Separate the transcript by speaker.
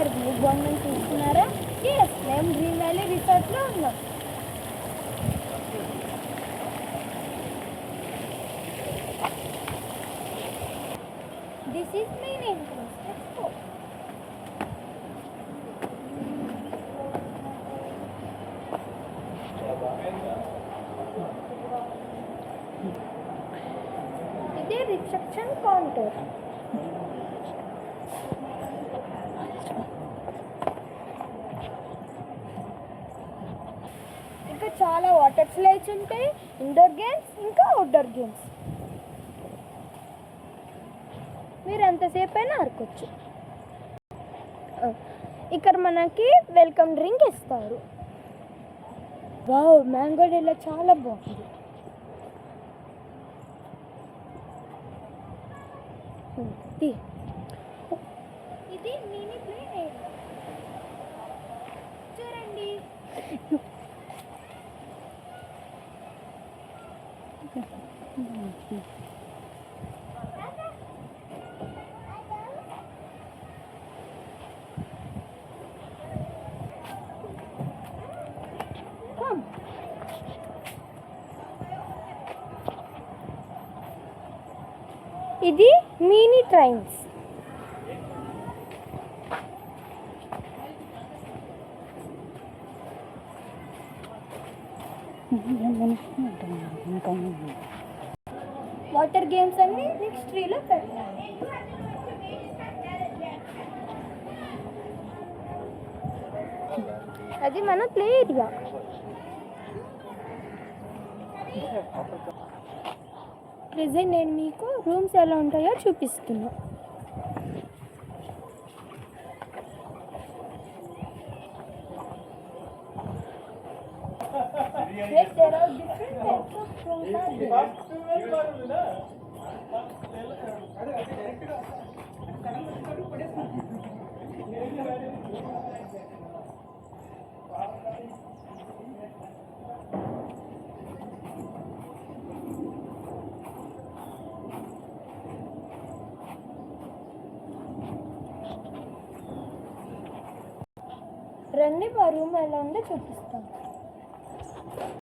Speaker 1: ఇక్కడ వ్యూ బాగుందని చూస్తున్నారా? ఎస్, మేము గ్రీన్ వ్యాలీ రిసార్ట్లో ఉన్నాం. This is main entrance. Let's go. ఇదే రిసెప్షన్ కౌంటర్. ఇంకా చాలా వాటర్ స్లైడ్స్ ఉంటాయి, ఇండోర్ గేమ్స్ ఇంకా అవుట్డోర్ గేమ్స్. మీరు ఎంతసేపు అయినా ఆడుకోవచ్చు. ఇక్కడ మనకి వెల్కమ్ డ్రింక్ ఇస్తారు. వావ్, మ్యాంగో డేలా చాలా బాగుంది. ఇది మినీ ప్లే ఏరియా చూడండి. ఇది మినీ ట్రైన్స్. వాటర్ గేమ్స్ అన్ని నెక్స్ట్ ట్రీలో పెడతాం. అది మన ప్లే ఏరియా. ప్రెజెంట్ నేను మీకు రూమ్స్ ఎలా ఉంటాయో చూపిస్తున్నా. Yes, there are different types of rooms are there. రండి, మా రూమ్ ఎలా ఉందో చూపిస్తాను.